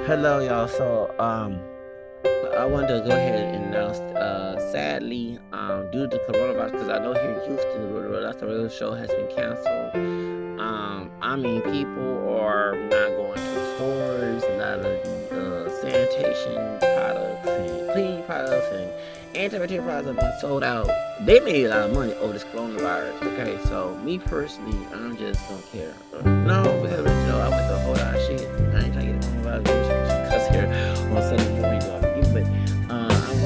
Hello, y'all. I wanted to go ahead and announce, sadly, due to coronavirus, because I know here in Houston, the That's the Radio Show has been canceled. I mean, people are not going to stores. A lot of sanitation products and cleaning products and antibacterial products have been sold out. They made a lot of money over this coronavirus. Okay, so me personally, I just don't care. No, because I went through a whole lot of shit. I ain't trying to get coronavirus because here on Sunday morning, but I went through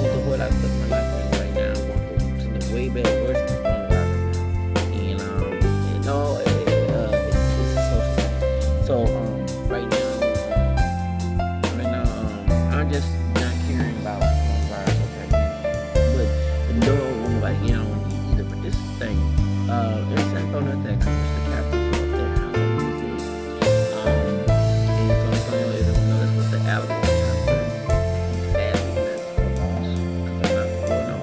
a whole lot of stuff in my life right now. I'm going through something way better, worse than coronavirus now, and it's so sad. I'm just not caring about coronavirus. Okay, but no one nobody get on with it either. But this thing, it's San Antonio that comes to the capital of Tejano music. In San Antonio, everyone knows that's what the Alamo concert. Sadly, that's a loss because I'm not going on.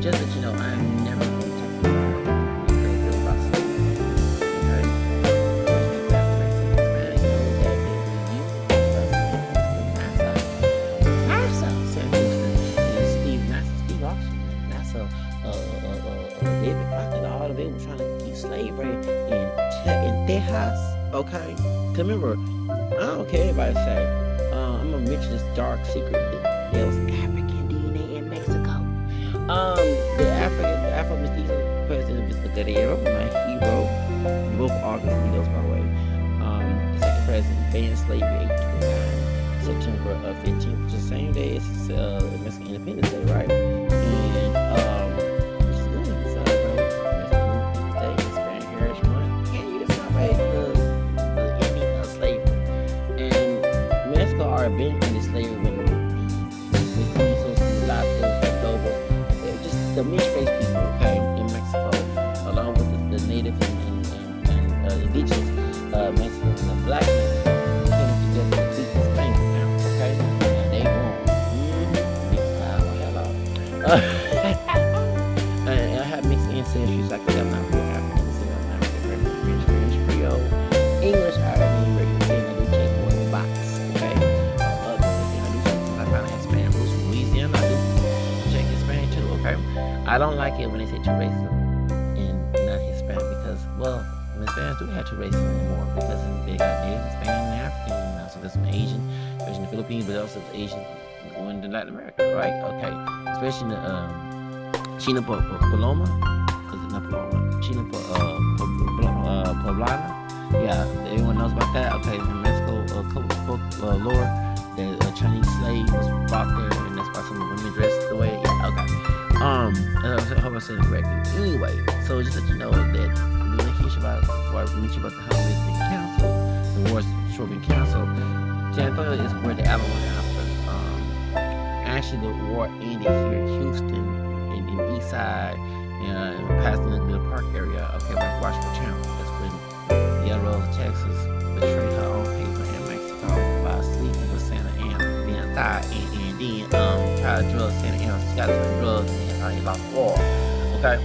Just that you know, I'm never going to take the fire because it was about slavery. Okay, which makes that make sense. Man, you know that they used it about slavery. NASA, Sam Houston, and Steve Austin, NASA, David Crockett, all of them were trying to keep slavery in Texas. Okay, 'cause remember, I don't care what everybody say. I'm gonna mention this dark secret that there was African DNA in Mexico. The Afro mestizo president of Tejano, my hero, both August Needles, by the way. Second president banned slavery 1829. September 15th, which is the same day as Mexican Independence Day, right? And which is good. So, Mexican Independence Day, Hispanic Heritage Month, and you just celebrate the ending of slavery. And Mexico are been in slavery with mestizos, mulattoes, Cordobas. They're just the mixed race people, okay, in Mexico, along with the native and indigenous Mexicans and the black men came together to beat the Spanish down, okay? And they won. And I have mixed ancestries, like I'm not real African, so I'm not very French, Creole, English, Arabic, American, I do check more in the box, okay? I do check since I found Hispanic roots from Louisiana, I do check Hispanic too, okay? I don't like it when they say two races and not Hispanic because, well, Hispanics do have two races anymore because they got Native Hispanic and African, so there's some Asian, especially in the Philippines, but also Asian going to Latin America, right? Okay, especially in the China Paloma, is it not Paloma? China Poblana, yeah, everyone knows about that. Okay, in Mexico, lore, the Chinese slave was brought there, and that's why some of the women dressed the way. Yeah, okay. I hope I said it correctly. Anyway, so just let you know that when I hear about before I mention about the holidays being canceled, the wars sure being canceled. San Antonio is where the Alamo happened. Actually, the war ended here in Houston, in the East Side, past the Nuclear Park area. Okay, like Washington Channel. That's when the Rose, Texas, betrayed her own people in Mexico by sleeping with Santa Ana, then died, and then tried to drug Santa Ana. She got some drugs and he lost the war. Okay,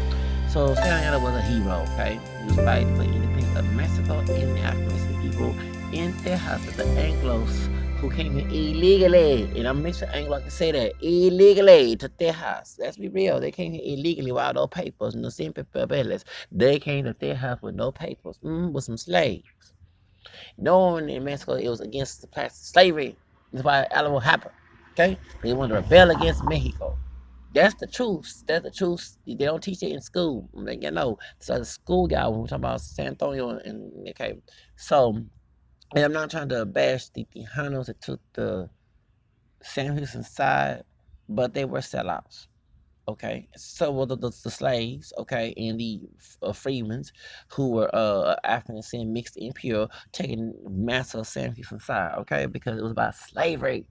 so Santa Ana was a hero. Okay, he was fighting for the independence of Mexico and the African people in Texas, the Anglos who came here illegally, and I'm mixing Anglo, I can say that, illegally to Texas. Let's be real, they came here illegally without no papers, no simple papeles. They came to Texas with no papers, with some slaves. Knowing in Mexico it was against the plastic slavery, that's why Alamo happened. Okay, they wanted to rebel against Mexico. That's the truth. That's the truth. They don't teach it in school. Like, so the school guy when we're talking about San Antonio and okay, so. And I'm not trying to bash the Tejanos that took the Sam Houston side, but they were sellouts. Okay, so were the slaves, okay, and the freedmen who were African descent mixed and pure, taking massive Sam Houston side, okay, because it was about slavery.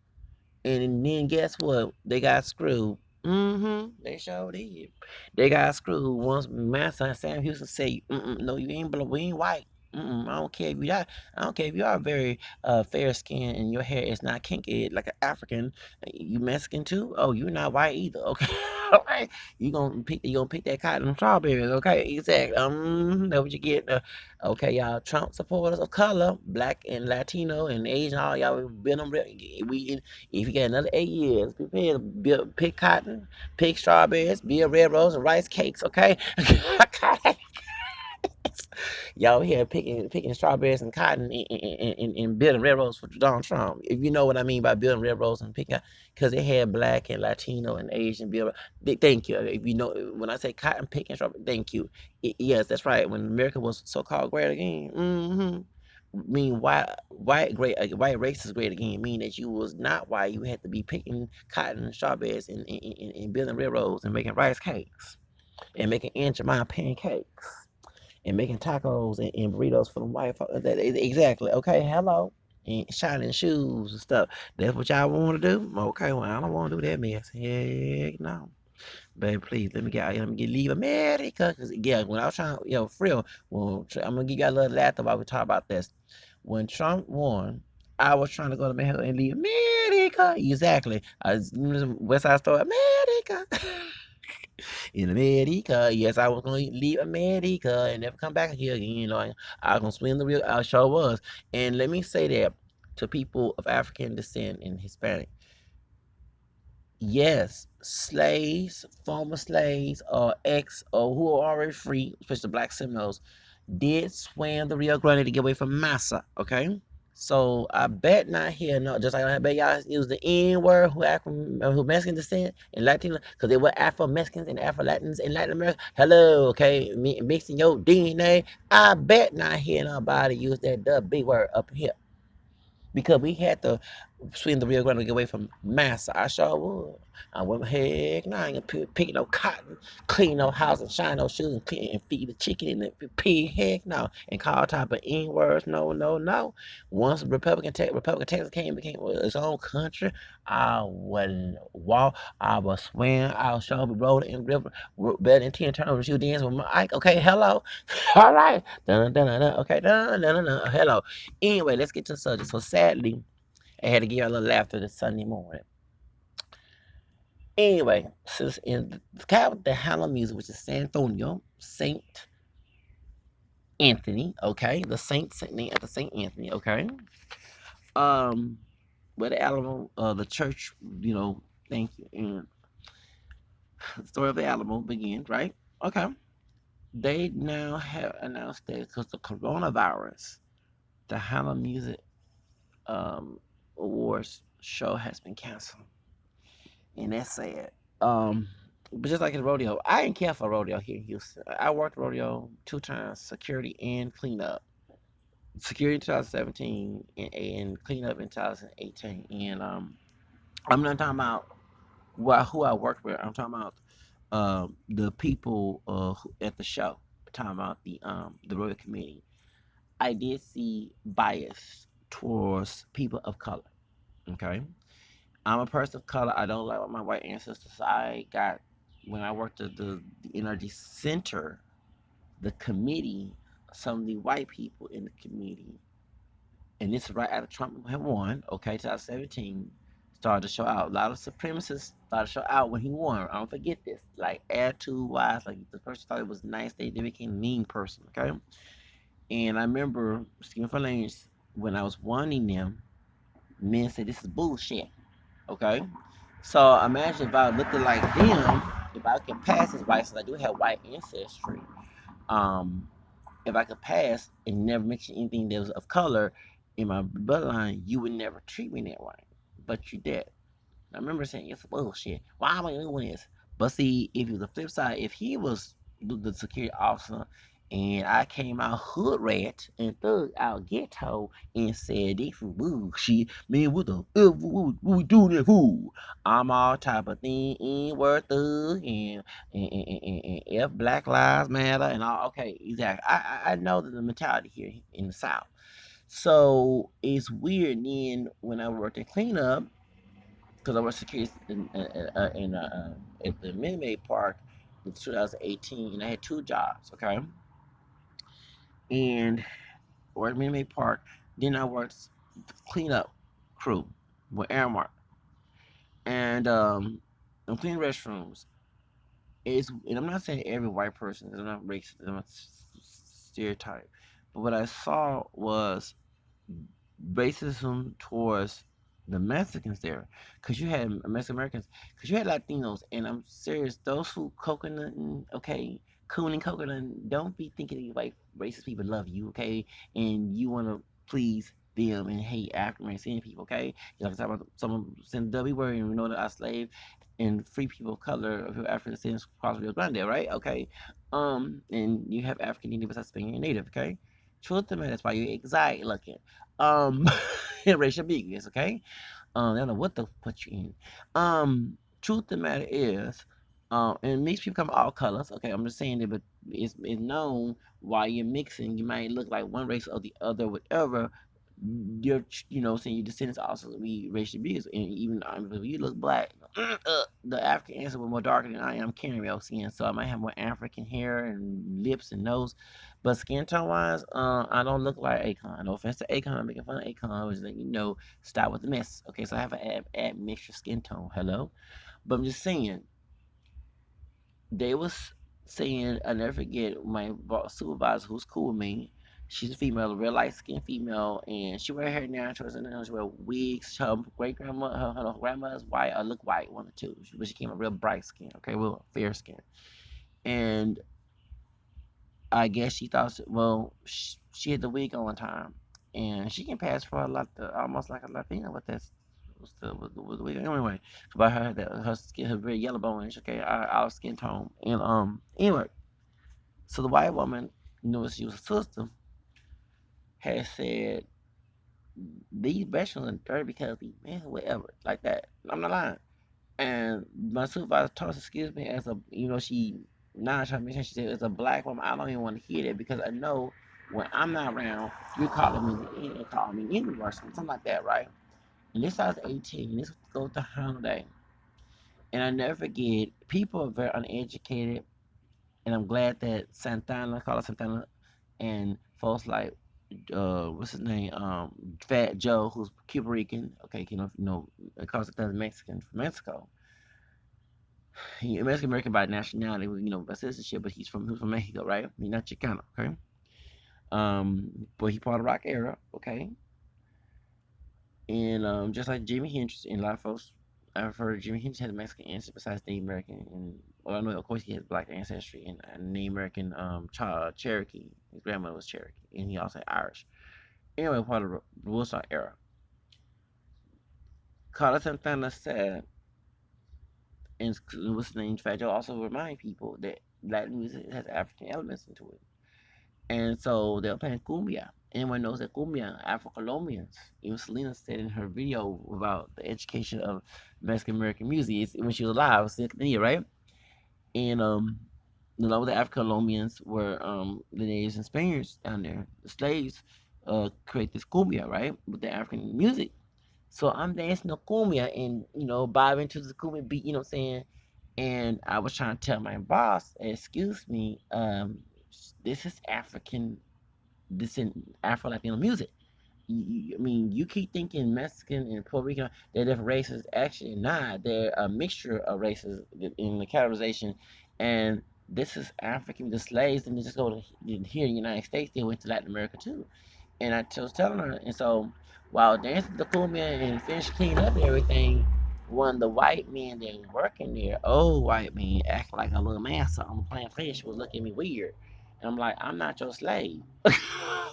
And then guess what? They got screwed. They sure did. They got screwed once Master Sam Houston said, "No, you ain't blue, we ain't white. I don't care if you are. I don't care if you are very fair skinned and your hair is not kinky like an African. You Mexican too? Oh, you're not white either. Okay, okay. You gonna pick that cotton and strawberries. Okay, exactly. That's what you get. Okay, y'all. Trump supporters of color, black and Latino and Asian, all y'all been on. We if you got another 8 years, prepare to pick cotton, pick strawberries, be a red rose and rice cakes. Okay. Okay. Y'all here picking strawberries and cotton and building railroads for Donald Trump. If you know what I mean by building railroads and picking, because they had black and Latino and Asian build. Thank you. If you know when I say cotton picking strawberry, thank you. Yes, that's right. When America was so-called great again. Mean white race is great again. Mean that you was not white. You had to be picking cotton and strawberries and building railroads and making rice cakes and making Aunt Jemima pancakes and making tacos and burritos for the white folks. Exactly. Okay, hello. And shining shoes and stuff. That's what y'all want to do? Okay, well, I don't want to do that mess. Heck no. Baby, please let me leave America. Cause yeah, when I was trying, for real, I'm gonna give you a little laughter while we talk about this. When Trump won, I was trying to go to Mexico and leave America. Exactly. I was West Side Story, America. In America. Yes, I was going to leave America and never come back here again. I was going to swim the real. I sure was. And let me say that to people of African descent and Hispanic. Yes, slaves, former slaves, or ex, or who are already free, especially black Seminoles, did swim the Rio Grande to get away from massa. Okay, so I bet not here, no, just like I bet y'all use the N word who Mexican descent and Latino, because they were Afro Mexicans and Afro Latins in Latin America. Hello, okay, mixing your DNA. I bet not hear nobody use that the B word up here because we had to swing the Rio Grande to get away from massa. I sure would. I went, heck, no, I ain't gonna pick no cotton, clean no house, and shine no shoes, and, clean, and feed the chicken and the pig. Heck, no, and call type of N words. No, no, no. Once Republican Texas became its own country, I wouldn't walk. I would swim. I would show be rolling in the river better than 10 turnovers. You dance with Mike. Okay, hello. All right. Dun, dun, dun, dun. Okay, dun, dun, dun, dun. Hello. Anyway, let's get to the subject. So sadly, I had to give you a little laughter this Sunday morning. Anyway, since in the capital of the Tejano music, which is San Antonio, Saint Anthony, okay, the Saint name after Saint Anthony, okay. Um, where the Alamo, the church, thank you, and the story of the Alamo begins, right? Okay, they now have announced that because the coronavirus, the Tejano Music Awards show has been canceled, and that's sad. Um, but just like in rodeo, I didn't care for rodeo here in Houston. I worked rodeo 2 times, security and cleanup. Security in 2017 and cleanup in 2018. And I'm not talking about who I worked with. I'm talking about the people at the show. I'm talking about the rodeo committee. I did see bias towards people of color. Okay, I'm a person of color. I don't like what my white ancestors. I got when I worked at the energy center, the committee, some of the white people in the committee, and this is right after Trump had won, okay, 2017, started to show out. A lot of supremacists started to show out when he won. I don't forget this. Like attitude wise, like the person thought it was nice, they became a mean person, okay? And I remember Stephen Falanes, when I was warning them, men said this is bullshit. Okay? So imagine if I looked like them, if I could pass as white, since I do have white ancestry, um, if I could pass and never mention anything that was of color in my bloodline, you would never treat me that way. But you did. I remember saying it's bullshit. Why am I doing this? But see, if it was the flip side, if he was the security officer and I came out hood rat and thug out ghetto and said this is bullshit, man, what we doing that fool? I'm all type of thing, N word thug and F Black Lives Matter and all. Okay, exactly. I know the mentality here in the South. So it's weird then when I worked at cleanup because I was security at the Minute Maid Park in 2018, and I had 2 jobs. Okay, and or Minute Maid Park. Then I worked cleanup crew with Airmark, and I'm cleaning restrooms. And I'm not saying every white person. I'm not racist. I'm not stereotype. But what I saw was racism towards the Mexicans there, because you had Mexican Americans, because you had Latinos, and I'm serious, those who coconut, okay, coon and coconut, don't be thinking these white racist people love you, okay, and you want to please them and hate African American people, okay? You like to talk about someone saying W word and we know that our slave and free people of color, of African descendants across the Rio Grande, right? Okay, and you have African Indian besides being native, okay? Truth of the matter, that's why you're exotic looking um racial ambiguous, okay? They don't know what to put you in. Truth of the matter is, and mixed people come all colors, okay? I'm just saying that, but it's known while you're mixing, you might look like one race or the other, whatever. Saying your descendants also be racial abused, and even if you look black, the African ancestors were more darker than I am caramel skin, so I might have more African hair and lips and nose, but skin tone wise, I don't look like Akon. No offense to Akon, I'm making fun of Akon. I was letting you know, stop with the mess. Okay, so I have an mixture skin tone. Hello, but I'm just saying they was saying I never forget my supervisor who's cool with me. She's a female, a real light skinned female, and she wear hair naturals and then she wear wigs. Her great grandma, her grandmother's white, or look white, one or two, but she came a real bright skin, okay, real fair skin, and I guess she thought, well, she had the wig on one time, and she can pass for a lot, almost like a Latina with this, with the wig. Anyway, but her skin, her very yellow bonish, okay, our skin tone, and anyway, so the white woman, she was a sister, had said these vegetables are dirty because these men, whatever, like that. I'm not lying. And my supervisor told us, excuse me, as a, she, now trying to mention, she said, as a black woman, I don't even want to hear that because I know when I'm not around, you're calling me the N and calling me any worse, something like that, right? And this I was 18, this goes to holiday. And I never forget, people are very uneducated, and I'm glad that Santana, call it Santana, and folks like, what's his name, Fat Joe, who's Cuban Rican, okay, calls it Mexican from Mexico. He Mexican American by nationality, by citizenship, but he was from Mexico, right? He's not Chicano, okay? But he part of rock era, okay? And just like Jimi Hendrix, and a lot of folks, I've heard Jimi Hendrix has Mexican ancestry besides Native American, and well, I know of course he has black ancestry and Native American, Cherokee. His grandmother was Cherokee, and he also had Irish. Anyway, part of the Woodstock era. Carlos Santana said, and what's his name, Fat Joe, also remind people that Latin music has African elements into it. And so they're playing cumbia. Anyone knows that cumbia, Afro-Colombians. Even Selena said in her video about the education of Mexican American music when she was alive, right? And the Afro-Colombians were the natives and Spaniards down there, the slaves, create this cumbia, right, with the African music. So I'm dancing the cumbia and bobbing to the cumbia beat, you know what I'm saying? And I was trying to tell my boss, excuse me, this is African, this in Afro Latino music. I mean, you keep thinking Mexican and Puerto Rican, they're different races. Actually, not. They're a mixture of races in the categorization. And this is African. The slaves didn't just go to here in the United States, they went to Latin America too. And I was telling her, and so while dancing the cumbia and finished cleaning up and everything, one of the white men that was working there, old white man, acting like a little man, so I'm playing fish, was looking at me weird. And I'm like, I'm not your slave.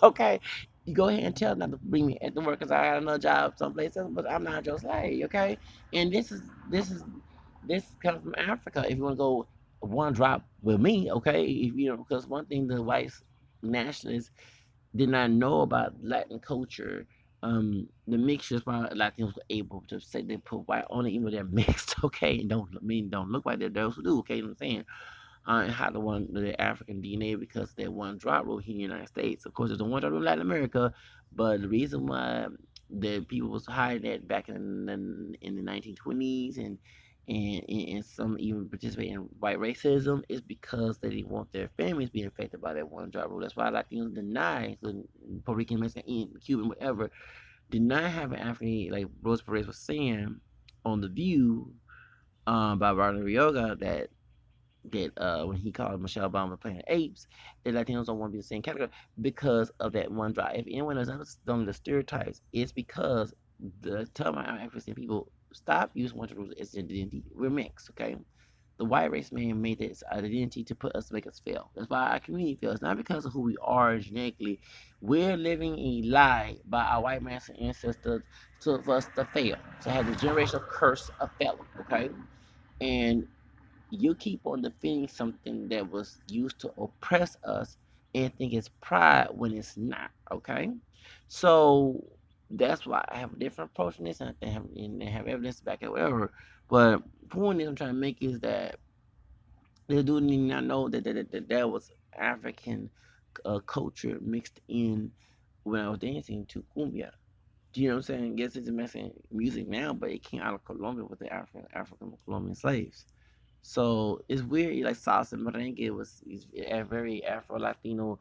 Okay? You go ahead and tell them not to bring me at the work because I got another job someplace else, but I'm not your slave, okay? And this comes from Africa. If you want to go one drop with me, okay? If because one thing the white nationalists did not know about Latin culture, the mixtures why Latinos were able to say they put white on it, even though they're mixed, okay, and don't look like they're those who do, okay, you know what I'm saying? And how the African DNA because that one drop rule here in the United States. Of course, there's a one drop rule in Latin America, but the reason why the people was hiding that back in the 1920s and some even participate in white racism is because they didn't want their families being affected by that one drop rule. That's why Latinos deny, including Puerto Rican, Mexican, Cuban, whatever, deny having African, like Rose Perez was saying on The View, by Rodney Rioga, that when he called Michelle Obama playing apes, that Latinos don't want to be the same category because of that one drive. If anyone has done the stereotypes, it's because the tell my African people stop using one rules as identity. We're mixed, okay? The white race man made this identity to put us to make us fail. That's why our community fails. Not because of who we are genetically. We're living a lie by our white man's ancestors for us to fail. To have the generational curse of failing, okay? And you keep on defending something that was used to oppress us and think it's pride when it's not, okay? So that's why I have a different approach in this, and I have evidence to back it, whatever. But the point is I'm trying to make is that the dude did not know that was African culture mixed in when I was dancing to cumbia. Do you know what I'm saying? Yes, it's Mexican music now, but it came out of Colombia with the African Colombian slaves. So it's weird. Like salsa merengue is a very Afro Latino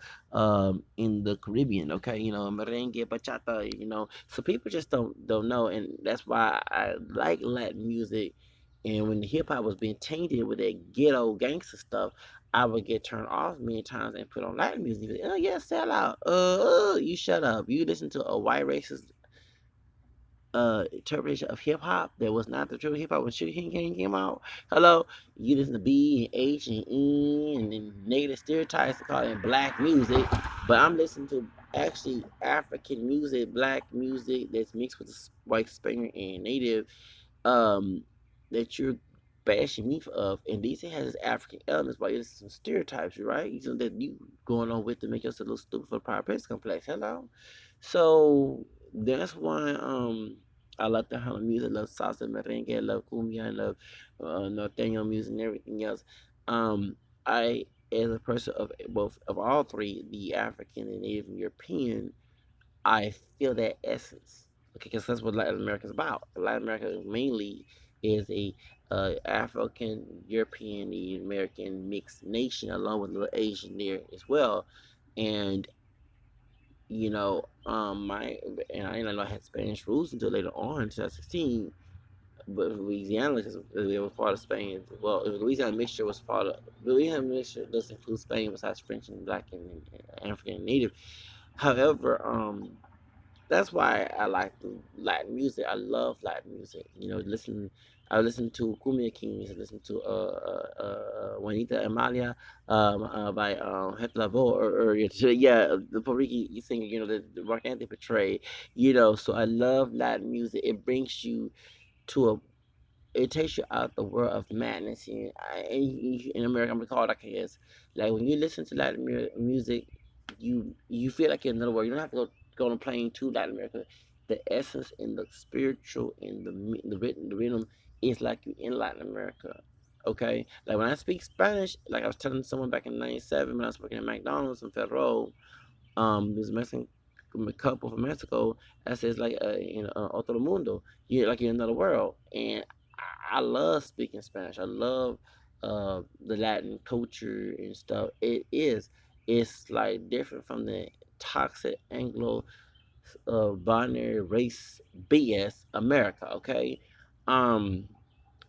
in the Caribbean. Okay, merengue, bachata. So people just don't know, and that's why I like Latin music. And when the hip hop was being tainted with that ghetto gangster stuff, I would get turned off many times and put on Latin music. Like, oh yeah, sell out. You shut up. You listen to a white racist interpretation of hip hop that was not the true hip hop when Sugar King came out. Hello, you listen to B and H and E and then negative stereotypes to call it black music, but I'm listening to actually African music, black music that's mixed with white Spanish and native um that you're bashing me of, and these has African elements, but it's some stereotypes, right? That you going on with to make yourself look stupid for power prince complex. Hello, so that's why I love the Tejano music, I love salsa, merengue, I love cumbia, I love norteño music and everything else. I as a person of both of all three, the African and Native European, I feel that essence. Okay, because that's what Latin America is about. Latin America mainly is a African, European, American mixed nation, along with a little Asian there as well. And my and I didn't know I had Spanish roots until later on, in 2016. But Louisiana, because it was part of Spain. Well, Louisiana mixture was part of Louisiana mixture does include Spain besides French and Black and African and Native. However, that's why I like Latin music. I love Latin music. I listen to Cumbia Kings. I listen to Juanita Amalia by Het Lavo, yeah, the Puerto Rican singer. The Mark Anthony portray. So I love Latin music. It brings you to a it takes you out the world of madness. In America, I'm gonna call it like it is. Like when you listen to Latin music, you feel like you're in another world. You don't have to go on a plane to Latin America. The essence and the spiritual and the rhythm is like you in Latin America. Okay, like when I speak Spanish, like I was telling someone back in '97 when I was working at McDonald's in Federal, there's a Mexican couple from Mexico that says like otro mundo, you're like in another world, and I love speaking Spanish. I love the Latin culture and stuff. It's like different from the toxic Anglo binary race BS America. Okay, um,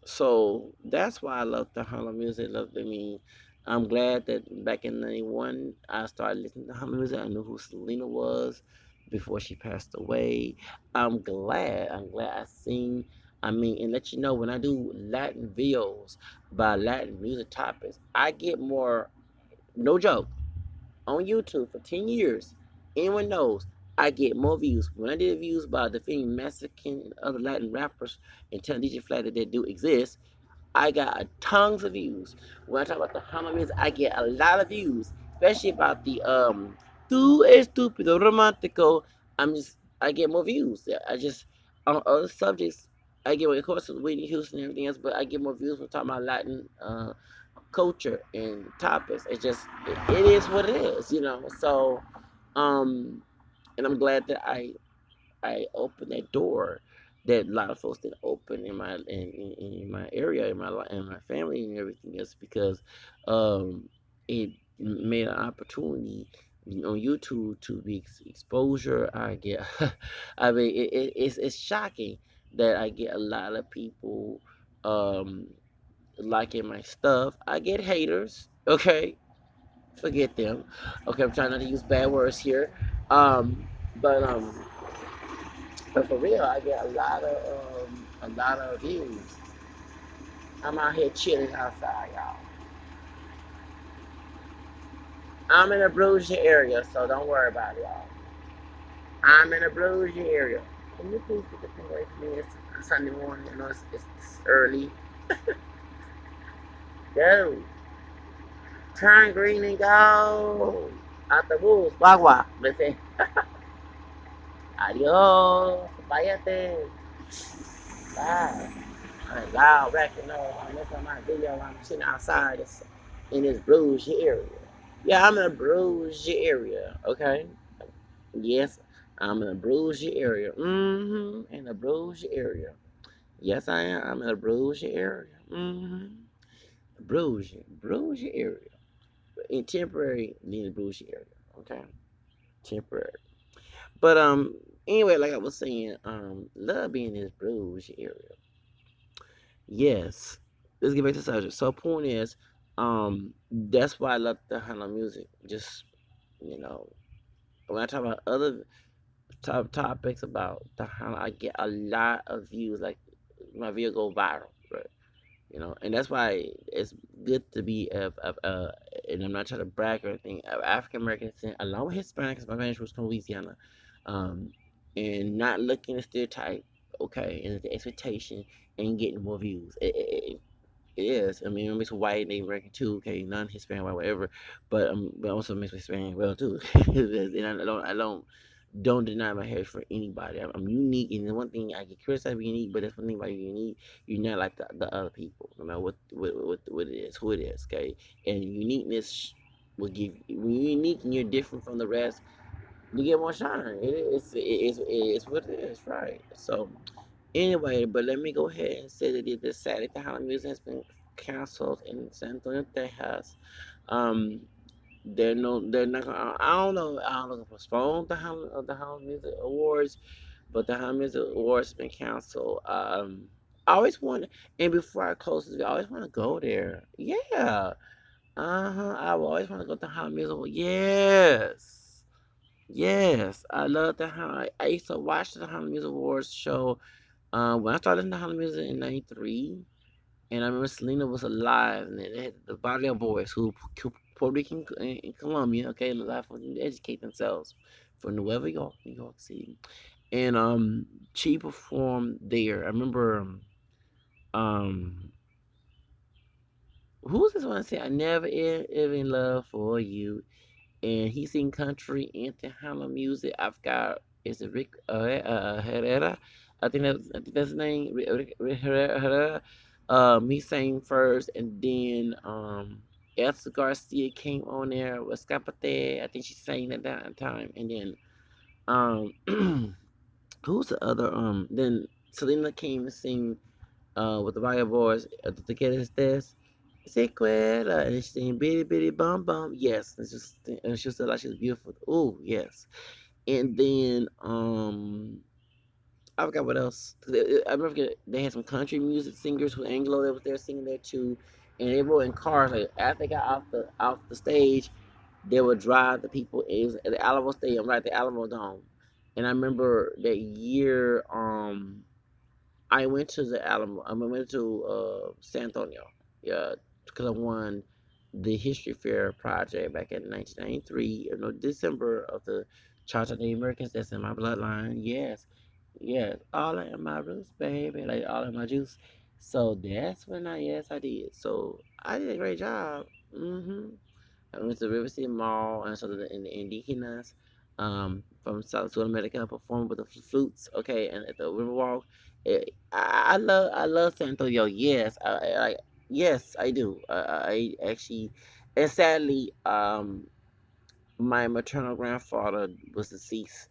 so that's why I love the Harlem music. I'm glad that back in '91 I started listening to Harlem music. I knew who Selena was before she passed away. I'm glad I sing. And let you know when I do Latin videos by Latin music topics, I get more. No joke, on YouTube for 10 years. Anyone knows I get more views. When I did views by defending Mexican and other Latin rappers and telling DJ Flat that they do exist, I got tons of views. When I talk about the Halloween, I get a lot of views, especially about the "Tú estúpido romántico." I get more views. Yeah, I just on other subjects, I get, of course, with Whitney Houston and everything else, but I get more views when talking about Latin culture and topics. It is what it is. So, um, and I'm glad that I opened that door that a lot of folks didn't open in my area, in my in my family and everything else, because um it made an opportunity on YouTube to be exposure. I get, I mean, it's shocking that I get a lot of people um liking my stuff. I get haters, okay, forget them. Okay, I'm trying not to use bad words here. Um, but um, but for real, I get a lot of views. I'm out here chilling outside, y'all. I'm in a Bruges area, so don't worry about it, y'all. I'm in a Bruges area. Can you please get the thing away from me? It's Sunday morning. You know, it's early. Go. Turn green and go. Out the woods. Wagwa. Listen. Adios. Bayate. Bye. Loud racking on this on my video. I'm sitting outside in this Bruges area. Yeah, I'm in a Bruges area. Okay. Yes, I'm in a Bruges area. Mm-hmm. In a Bruges area. Yes, I am. I'm in a Bruges area. Mm-hmm. Bruges area. In temporary, in the Bruges area. Okay. Temporary. But anyway, like I was saying, love being in this Bruges area. Yes. Let's get back to the subject. So point is, that's why I love the Hana music. Just, you know, when I talk about other topics about the Hana, I get a lot of views. Like my video go viral, right? You know, and that's why it's good to be and I'm not trying to brag or anything, of African American descent, along with Hispanics. My parents was from Louisiana, um, and not looking at stereotype, okay, and the expectation and getting more views. It is. I mean, it makes white Native American too. Okay, non-Hispanic, white, whatever. But also makes me Hispanic well too. And don't deny my heritage for anybody. I'm unique, and the one thing I get criticized for being unique, but that's one thing about you unique. You're not like the other people, no matter what it is, who it is. Okay, and uniqueness will give. When you're unique and you're different from the rest, you get more shine. It's what it is, right? So anyway, but let me go ahead and say that this Saturday, the Halloween music has been canceled in San Antonio, Texas. Um, they're not gonna. I don't know if they postpone the Halloween Music Awards, but the Halloween Music Awards has been canceled. I always want, and before I close this, video, I always want to go there. Yeah, I always want to go to the Halloween Music Awards. Yes, yes, I love the Halloween. I used to watch the Halloween Music Awards show. When I started listening to Halloween Music in '93. And I remember Selena was alive, and they had the Barrio Boys who Puerto Rican in Colombia, okay, alive for them to educate themselves for Nueva York, New York City. And she performed there. I remember um who's this one say I never ever in love for you, and he sing country and Tejano music. I've got is it Rick Herrera? I think that's his name. Rick Herrera. He sang first, and then Elsa Garcia came on there with Scapate. I think she sang at that time, and then um who's the other then Selena came to sing with the Vaya Boys, Te quieres this, se cuela, and she's saying bitty bitty bum bum. Yes, it's just, and she said like she was beautiful. Oh yes, and then I forgot what else. I remember they had some country music singers who Anglo that was there singing there too, and they were in cars. Like after they got off the stage, they would drive the people. It was at the Alamo Stadium, right at the Alamo Dome, and I remember that year. I went to the Alamo. I went to San Antonio. Yeah, because I won the History Fair project back in 1993. You know, December of the Charter of the Americans. That's in my bloodline. Yes, yes, all in my roots, baby. Like all in my juice. So that's when I did. So I did a great job. I went to River City Mall and saw the Indigenas from South America performed with the flutes, okay, and at the Riverwalk. I love San Antonio. Yes, yes I do. I actually, and sadly, my maternal grandfather was deceased.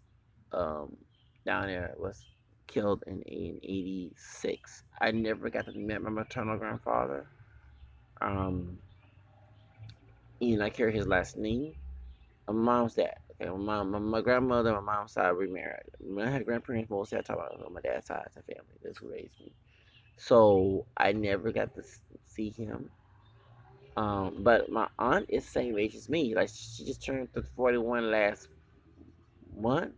Um, down there was killed in '86. I never got to meet my maternal grandfather. Um, and I carry his last name. My mom's dad. Okay, my grandmother, my mom's side remarried. When I had grandparents, mostly I talk about on my dad's side of the family. That's who raised me. So I never got to see him. But my aunt is the same age as me. Like she just turned 41 last month,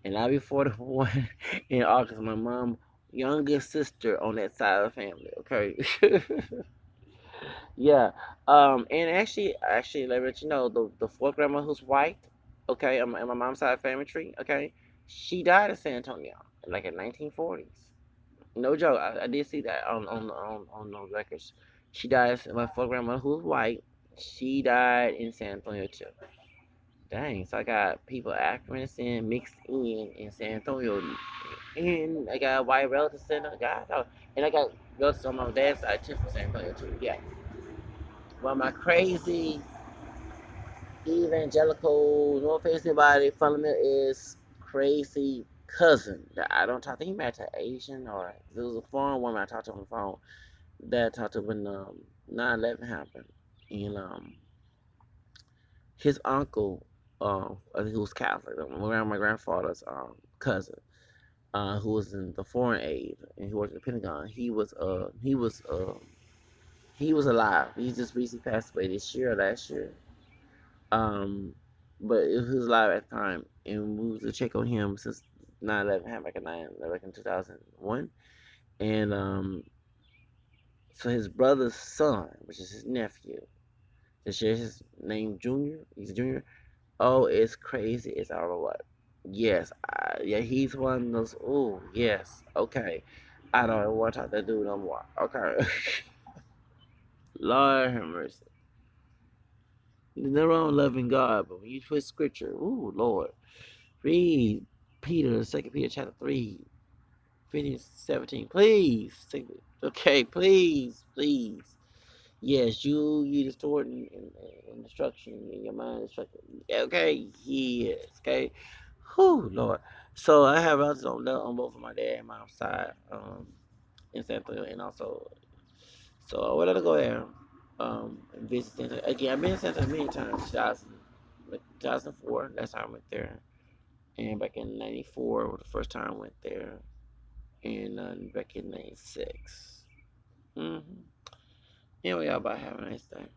and I'll be 41 in August. My mom, youngest sister on that side of the family. Okay. Yeah. And actually, let me let you know the fourth grandma who's white. Okay, on my mom's side of the family tree. Okay, she died in San Antonio, like in 1940s. No joke. I did see that on those records. She died. My fourth grandma who's white. She died in San Antonio too. Dang. So I got people Afghanistan mixed in San Antonio, and I got white relatives in. And I got relatives on my dad's side too from San Antonio too. Yeah. Well, my crazy evangelical, no offense to anybody, fundamental is crazy cousin that I don't talk to. He married to Asian, or there was a foreign woman I talked to on the phone that I talked to when 9/11 happened. And his uncle, who was Catholic, around my grandfather's cousin, who was in the foreign aid and he worked at the Pentagon. He was alive. He just recently passed away this year or last year. Um, but it was alive at the time, and we was to check on him since 9/11 happened back in 2001. And so his brother's son, which is his nephew, that shares his name, Junior. He's a junior. Oh, it's crazy. It's I don't know what. Yes, yeah, he's one of those. Oh, yes. Okay, I don't want to talk to that dude no more. Okay, Lord have mercy. There's no wrong loving God, but when you twist scripture, ooh, Lord. Read Peter, Second Peter chapter 3, 15, 17. Please. Okay, please, please. Yes, you distorting and destruction in your mind destruction. Okay, yes, okay. Whew, Lord. So I have relatives on both of my dad and mom's side, in San Antonio, and also, so I wanted to go there, and visit Santa. Again, I've been in Santa many times. 2004, that's how I went there. And back in '94 was the first time I went there, and back in '96. Mm-hmm. Anyway, y'all, bye. Have a nice day.